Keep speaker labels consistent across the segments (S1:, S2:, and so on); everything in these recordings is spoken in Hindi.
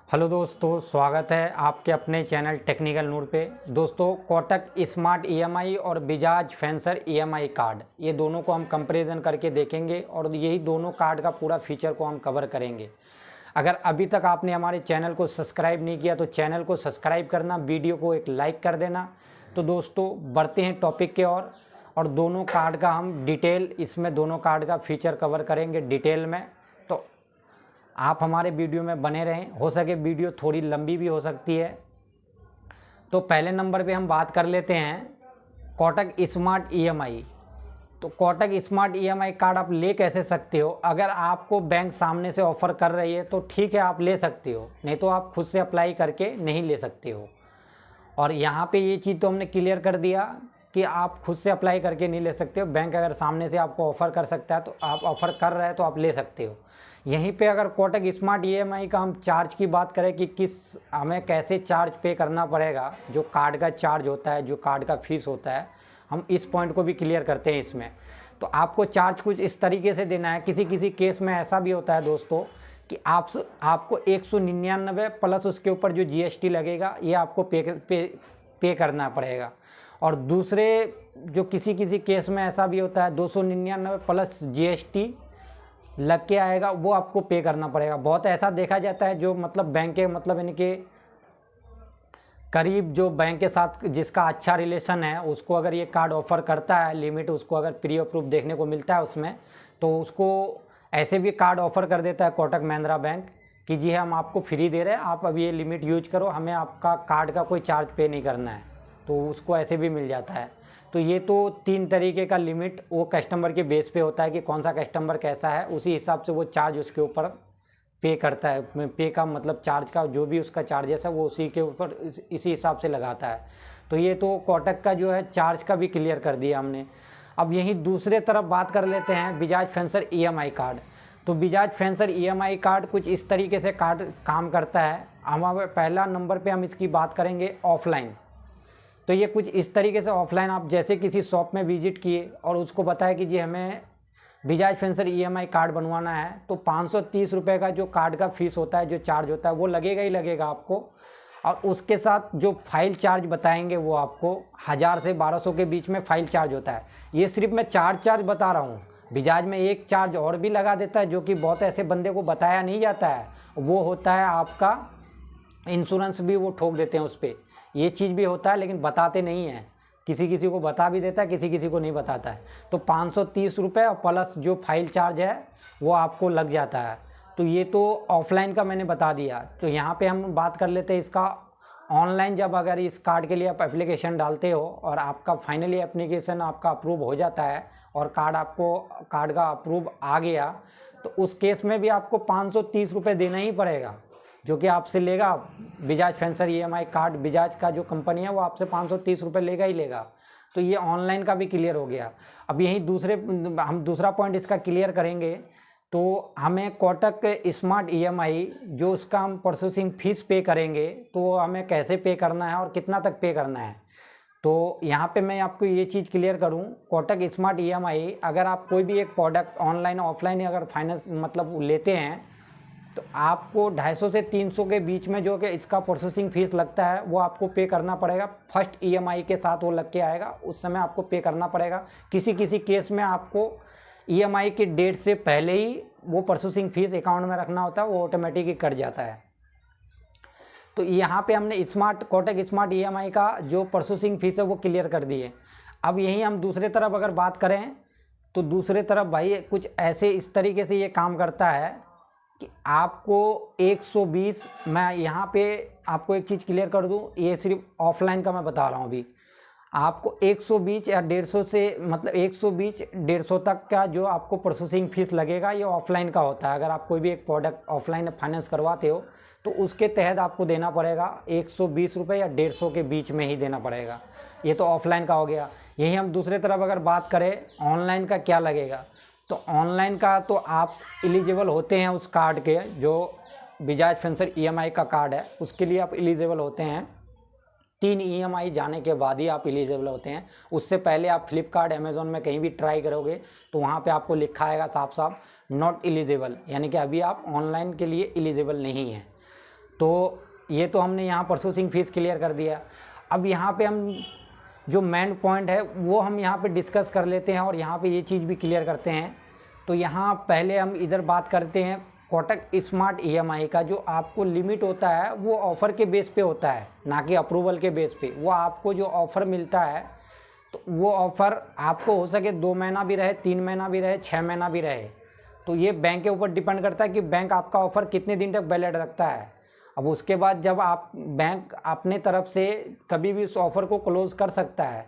S1: हेलो दोस्तों, स्वागत है आपके अपने चैनल टेक्निकल नूर पे। दोस्तों, कोटक स्मार्ट ईएमआई और बजाज फेंसर ईएमआई कार्ड, ये दोनों को हम कंपैरिजन करके देखेंगे और यही दोनों कार्ड का पूरा फीचर को हम कवर करेंगे। अगर अभी तक आपने हमारे चैनल को सब्सक्राइब नहीं किया तो चैनल को सब्सक्राइब करना, वीडियो को एक लाइक कर देना। तो दोस्तों, बढ़ते हैं टॉपिक के और दोनों कार्ड का हम डिटेल, इसमें दोनों कार्ड का फीचर कवर करेंगे डिटेल में। तो आप हमारे वीडियो में बने रहें, हो सके वीडियो थोड़ी लंबी भी हो सकती है। तो पहले नंबर पे हम बात कर लेते हैं कोटक स्मार्ट ईएमआई। तो कोटक स्मार्ट ईएमआई कार्ड आप ले कैसे सकते हो? अगर आपको बैंक सामने से ऑफ़र कर रही है तो ठीक है, आप ले सकते हो, नहीं तो आप खुद से अप्लाई करके नहीं ले सकते हो। और यहाँ पे ये चीज़ तो हमने क्लियर कर दिया कि आप खुद से अप्लाई करके नहीं ले सकते हो। बैंक अगर सामने से आपको ऑफ़र कर सकता है तो आप ऑफ़र कर रहे हैं तो आप ले सकते हो। यहीं पे अगर कोटक स्मार्ट ईएमआई का हम चार्ज की बात करें कि हमें कैसे चार्ज पे करना पड़ेगा, जो कार्ड का चार्ज होता है, जो कार्ड का फीस होता है, हम इस पॉइंट को भी क्लियर करते हैं इसमें। तो आपको चार्ज कुछ इस तरीके से देना है। किसी किसी केस में ऐसा भी होता है दोस्तों कि आपको 199 प्लस उसके ऊपर जो जीएसटी लगेगा ये आपको पे करना पड़ेगा। और दूसरे जो किसी किसी केस में ऐसा भी होता है 299 प्लस जीएसटी लग के आएगा, वो आपको पे करना पड़ेगा। बहुत ऐसा देखा जाता है जो मतलब बैंक के मतलब यानी कि करीब जो बैंक के साथ जिसका अच्छा रिलेशन है उसको अगर ये कार्ड ऑफ़र करता है, लिमिट उसको अगर प्री अप्रूव देखने को मिलता है उसमें, तो उसको ऐसे भी कार्ड ऑफ़र कर देता है कोटक महिंद्रा बैंक कि जी हम आपको फ्री दे रहे हैं, आप अब ये लिमिट यूज करो, हमें आपका कार्ड का कोई चार्ज पे नहीं करना है। तो उसको ऐसे भी मिल जाता है। तो ये तो 3 तरीके का लिमिट वो कस्टमर के बेस पे होता है कि कौन सा कस्टमर कैसा है, उसी हिसाब से वो चार्ज उसके ऊपर पे करता है। पे का मतलब चार्ज का जो भी उसका चार्जेस है वो उसी के ऊपर इसी हिसाब से लगाता है। तो ये तो कोटक का जो है चार्ज का भी क्लियर कर दिया हमने। अब यहीं दूसरे तरफ बात कर लेते हैं बजाज फेंसर ईएमआई कार्ड। तो बजाज फेंसर ईएमआई कार्ड कुछ इस तरीके से कार्ड काम करता है। हमारे पहला नंबर पे हम इसकी बात करेंगे ऑफलाइन। तो ये कुछ इस तरीके से ऑफलाइन, आप जैसे किसी शॉप में विजिट किए और उसको बताया कि जी हमें बजाज फेंसर ईएमआई कार्ड बनवाना है, तो 530 रुपये का जो कार्ड का फीस होता है, जो चार्ज होता है, वो लगेगा ही लगेगा आपको। और उसके साथ जो फाइल चार्ज बताएंगे वो आपको 1000 से 1200 के बीच में फाइल चार्ज होता है। ये सिर्फ मैं 4 चार्ज बता रहा हूँ। बजाज में एक चार्ज और भी लगा देता है जो कि बहुत ऐसे बंदे को बताया नहीं जाता है, वो होता है आपका इंश्योरेंस भी वो ठोक देते हैं उस पर। ये चीज़ भी होता है लेकिन बताते नहीं हैं, किसी किसी को बता भी देता है, किसी किसी को नहीं बताता है। तो 530 रुपये और प्लस जो फाइल चार्ज है वो आपको लग जाता है। तो ये तो ऑफलाइन का मैंने बता दिया। तो यहाँ पे हम बात कर लेते हैं इसका ऑनलाइन। जब अगर इस कार्ड के लिए आप एप्लीकेशन डालते हो और आपका फाइनली एप्लीकेशन आपका अप्रूव हो जाता है और कार्ड का अप्रूव आ गया, तो उस केस में भी आपको 530 रुपये देना ही पड़ेगा, जो कि आपसे लेगा Bajaj fencer EMI card. Bajaj का जो कंपनी है वो आपसे 530 रुपये लेगा ही लेगा। तो ये ऑनलाइन का भी क्लियर हो गया। अब यही हम दूसरा पॉइंट इसका क्लियर करेंगे। तो हमें कोटक स्मार्ट ईएमआई जो उसका हम प्रोसेसिंग फ़ीस पे करेंगे, तो हमें कैसे पे करना है और कितना तक पे करना है। तो यहाँ पे मैं आपको ये चीज़ क्लियर करूँ, कोटक स्मार्ट ईएमआई अगर आप कोई भी एक प्रोडक्ट ऑनलाइन ऑफलाइन अगर फाइनेंस मतलब लेते हैं, तो आपको 250 से 300 के बीच में जो कि इसका प्रोसेसिंग फ़ीस लगता है वो आपको पे करना पड़ेगा। फर्स्ट ईएमआई के साथ वो लग के आएगा, उस समय आपको पे करना पड़ेगा। किसी किसी केस में आपको ईएमआई की डेट से पहले ही वो प्रोसेसिंग फ़ीस अकाउंट में रखना होता है, वो ऑटोमेटिक ही कट जाता है। तो यहाँ पे हमने कोटक स्मार्ट ईएमआई का जो प्रोसेसिंग फ़ीस है वो क्लियर कर दी है। अब यहीं हम दूसरे तरफ अगर बात करें तो दूसरे तरफ भाई कुछ ऐसे इस तरीके से ये काम करता है कि आपको 120, मैं यहाँ पे आपको एक चीज़ क्लियर कर दूँ, ये सिर्फ ऑफलाइन का मैं बता रहा हूँ। अभी आपको 120 या 150 से मतलब 120 150 तक का जो आपको प्रोसेसिंग फ़ीस लगेगा, ये ऑफलाइन का होता है। अगर आप कोई भी एक प्रोडक्ट ऑफलाइन फाइनेंस करवाते हो तो उसके तहत आपको देना पड़ेगा 120 रुपये या 150 के बीच में ही देना पड़ेगा। ये तो ऑफलाइन का हो गया। यही हम दूसरे तरफ अगर बात करें ऑनलाइन का क्या लगेगा, तो ऑनलाइन का तो आप एलिजिबल होते हैं उस कार्ड के, जो बजाज फेंसर ईएमआई का कार्ड है उसके लिए आप एलिजिबल होते हैं। 3 ईएमआई जाने के बाद ही आप एलिजिबल होते हैं। उससे पहले आप फ्लिपकार्ट अमेज़ॉन में कहीं भी ट्राई करोगे तो वहाँ पे आपको लिखा आएगा साफ साफ नॉट एलिजिबल, यानी कि अभी आप ऑनलाइन के लिए एलिजिबल नहीं हैं। तो ये तो हमने यहाँ प्रोसेसिंग फ़ीस क्लियर कर दिया। अब यहाँ पे हम जो मेन पॉइंट है वो हम यहाँ पे डिस्कस कर लेते हैं और यहाँ पे ये चीज़ भी क्लियर करते हैं। तो यहाँ पहले हम इधर बात करते हैं कोटक स्मार्ट ईएमआई का। जो आपको लिमिट होता है वो ऑफ़र के बेस पे होता है, ना कि अप्रूवल के बेस पे। वो आपको जो ऑफ़र मिलता है तो वो ऑफ़र आपको हो सके 2 महीना भी रहे, 3 महीना भी रहे, 6 महीना भी रहे। तो ये बैंक के ऊपर डिपेंड करता है कि बैंक आपका ऑफ़र कितने दिन तक वैलिड रखता है। अब उसके बाद जब आप बैंक अपने तरफ से कभी भी उस ऑफ़र को क्लोज़ कर सकता है।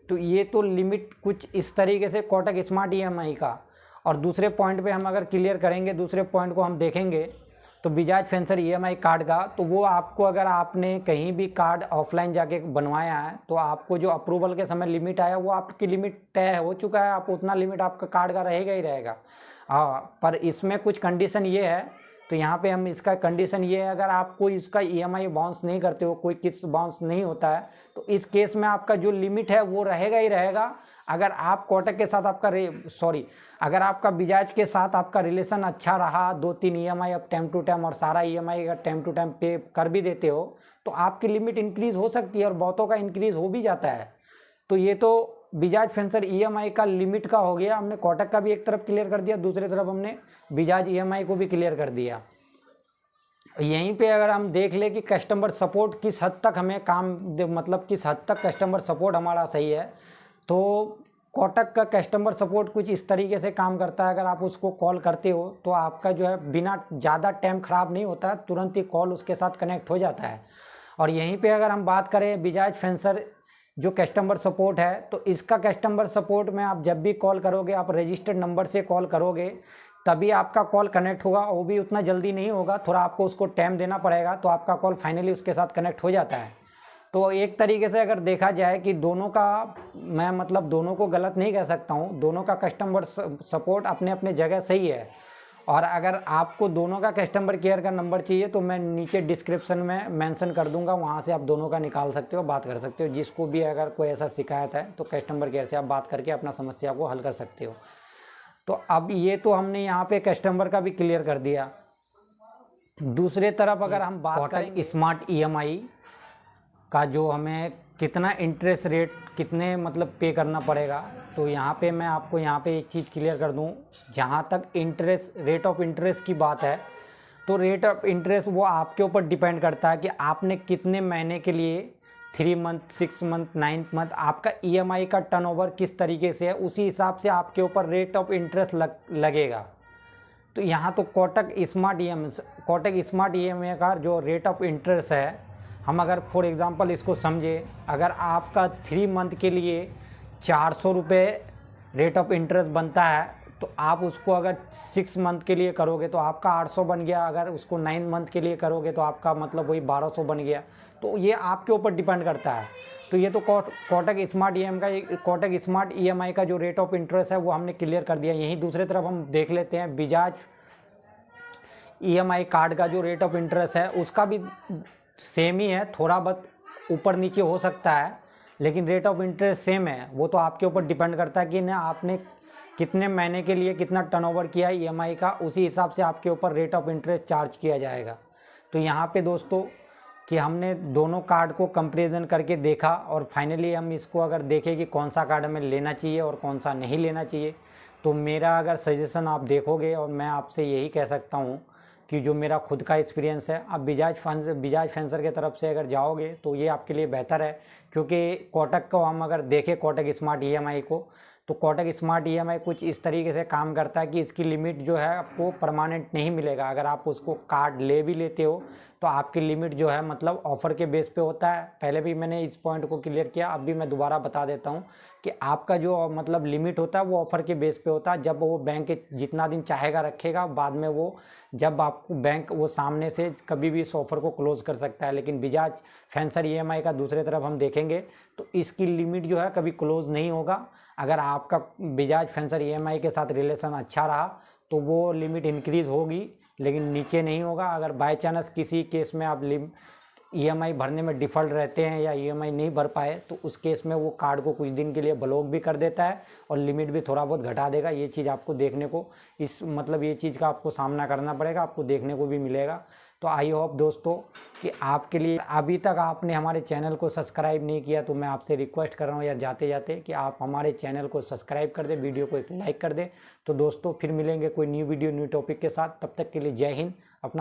S1: तो ये तो लिमिट कुछ इस तरीके से कोटक स्मार्ट ईएमआई का। और दूसरे पॉइंट पे हम अगर क्लियर करेंगे, दूसरे पॉइंट को हम देखेंगे तो बजाज फिनसर्व ईएमआई कार्ड का, तो वो आपको अगर आपने कहीं भी कार्ड ऑफलाइन जाके बनवाया है तो आपको जो अप्रूवल के समय लिमिट आया वो आपकी लिमिट तय हो चुका है, आप उतना लिमिट आपका कार्ड का रहेगा ही रहेगा। हाँ, पर इसमें कुछ कंडीशन ये है, तो यहाँ पे हम इसका कंडीशन ये है, अगर आप कोई इसका ईएमआई बाउंस नहीं करते हो, कोई किस्त बाउंस नहीं होता है, तो इस केस में आपका जो लिमिट है वो रहेगा ही रहेगा। अगर आप कोटक के साथ आपका अगर आपका बजाज के साथ आपका रिलेशन अच्छा रहा, 2-3 ईएमआई अब टाइम टू टाइम और सारा ईएमआई अगर टाइम टू टाइम पे कर भी देते हो तो आपकी लिमिट इंक्रीज़ हो सकती है और बहुतों का इंक्रीज़ हो भी जाता है। तो ये तो बजाज फिनसर्व ईएमआई का लिमिट का हो गया। हमने कोटक का भी एक तरफ क्लियर कर दिया, दूसरी तरफ हमने बजाज ईएमआई को भी क्लियर कर दिया। यहीं पे अगर हम देख ले कि कस्टमर सपोर्ट किस हद तक हमें मतलब किस हद तक कस्टमर सपोर्ट हमारा सही है, तो कोटक का कस्टमर सपोर्ट कुछ इस तरीके से काम करता है। अगर आप उसको कॉल करते हो तो आपका जो है बिना ज़्यादा टाइम ख़राब नहीं होता है, तुरंत ही कॉल उसके साथ कनेक्ट हो जाता है। और यहीं पे अगर हम बात करें बजाज फिनसर्व जो कस्टमर सपोर्ट है, तो इसका कस्टमर सपोर्ट में आप जब भी कॉल करोगे, आप रजिस्टर्ड नंबर से कॉल करोगे तभी आपका कॉल कनेक्ट होगा। वो भी उतना जल्दी नहीं होगा, थोड़ा आपको उसको टाइम देना पड़ेगा, तो आपका कॉल फाइनली उसके साथ कनेक्ट हो जाता है। तो एक तरीके से अगर देखा जाए कि दोनों का, मैं मतलब दोनों को गलत नहीं कह सकता हूँ, दोनों का कस्टमर सपोर्ट अपने अपने जगह सही है। और अगर आपको दोनों का कस्टमर केयर का नंबर चाहिए तो मैं नीचे डिस्क्रिप्शन में मेंशन कर दूंगा, वहाँ से आप दोनों का निकाल सकते हो, बात कर सकते हो। जिसको भी अगर कोई ऐसा शिकायत है तो कस्टमर केयर से आप बात करके अपना समस्या को हल कर सकते हो। तो अब ये तो हमने यहाँ पे कस्टमर का भी क्लियर कर दिया। दूसरे तरफ अगर हम बात करें स्मार्ट ईएमआई का, जो हमें कितना इंटरेस्ट रेट कितने मतलब पे करना पड़ेगा, तो यहाँ पे मैं आपको यहाँ पे एक चीज़ क्लियर कर दूँ। जहाँ तक रेट ऑफ इंटरेस्ट की बात है, तो रेट ऑफ इंटरेस्ट वो आपके ऊपर डिपेंड करता है कि आपने कितने महीने के लिए, 3 मंथ, 6 मंथ, 9 मंथ, आपका ईएमआई का टर्नओवर किस तरीके से है, उसी हिसाब से आपके ऊपर रेट ऑफ इंटरेस्ट लगेगा। तो यहाँ तो कोटक स्मार्ट ईएमआई का जो रेट ऑफ इंटरेस्ट है, हम अगर फॉर एग्ज़ाम्पल इसको समझे, अगर आपका 3 मंथ के लिए 400 रुपये रेट ऑफ इंटरेस्ट बनता है, तो आप उसको अगर 6 मंथ के लिए करोगे तो आपका 800 बन गया। अगर उसको 9 मंथ के लिए करोगे तो आपका मतलब वही 1200 बन गया। तो ये आपके ऊपर डिपेंड करता है। तो ये तो कोटक स्मार्ट ईएमआई का जो रेट ऑफ इंटरेस्ट है वो हमने क्लियर कर दिया। यहीं दूसरी तरफ हम देख लेते हैं बजाज ईएमआई कार्ड का जो रेट ऑफ इंटरेस्ट है उसका भी सेम ही है, थोड़ा बहुत ऊपर नीचे हो सकता है, लेकिन रेट ऑफ इंटरेस्ट सेम है। वो तो आपके ऊपर डिपेंड करता है कि ना आपने कितने महीने के लिए कितना टर्नओवर किया है ईएमआई का, उसी हिसाब से आपके ऊपर रेट ऑफ इंटरेस्ट चार्ज किया जाएगा। तो यहाँ पे दोस्तों कि हमने दोनों कार्ड को कंपैरिजन करके देखा और फाइनली हम इसको अगर देखें कि कौन सा कार्ड हमें लेना चाहिए और कौन सा नहीं लेना चाहिए, तो मेरा अगर सजेशन आप देखोगे, और मैं आपसे यही कह सकता हूँ कि जो मेरा खुद का एक्सपीरियंस है, आप बजाज फिनसर्व के तरफ से अगर जाओगे तो ये आपके लिए बेहतर है। क्योंकि कोटक को हम अगर देखें, कोटक स्मार्ट ईएमआई को, तो कोटक स्मार्ट ईएमआई कुछ इस तरीके से काम करता है कि इसकी लिमिट जो है आपको परमानेंट नहीं मिलेगा। अगर आप उसको कार्ड ले भी लेते हो तो आपकी लिमिट जो है मतलब ऑफ़र के बेस पे होता है। पहले भी मैंने इस पॉइंट को क्लियर किया, अब भी मैं दोबारा बता देता हूँ कि आपका जो मतलब लिमिट होता है वो ऑफ़र के बेस पे होता है। जब वो बैंक जितना दिन चाहेगा रखेगा, बाद में वो जब आपको बैंक वो सामने से कभी भी इस ऑफ़र को क्लोज़ कर सकता है। लेकिन बजाज फिनसर्व ईएमआई का दूसरी तरफ हम देखेंगे तो इसकी लिमिट जो है कभी क्लोज़ नहीं होगा। अगर आपका बजाज फिनसर्व ईएमआई के साथ रिलेशन अच्छा रहा तो वो लिमिट इंक्रीज़ होगी, लेकिन नीचे नहीं होगा। अगर बाय चांस किसी केस में आप ईएमआई भरने में डिफ़ॉल्ट रहते हैं या ईएमआई नहीं भर पाए, तो उस केस में वो कार्ड को कुछ दिन के लिए ब्लॉक भी कर देता है और लिमिट भी थोड़ा बहुत घटा देगा। ये चीज़ आपको देखने को ये चीज़ का आपको सामना करना पड़ेगा, आपको देखने को भी मिलेगा। तो आई होप दोस्तों कि आपके लिए, अभी तक आपने हमारे चैनल को सब्सक्राइब नहीं किया तो मैं आपसे रिक्वेस्ट कर रहा हूँ यार जाते जाते कि आप हमारे चैनल को सब्सक्राइब कर दें, वीडियो को एक लाइक कर दें। तो दोस्तों फिर मिलेंगे कोई न्यू वीडियो न्यू टॉपिक के साथ, तब तक के लिए जय हिंद। अपना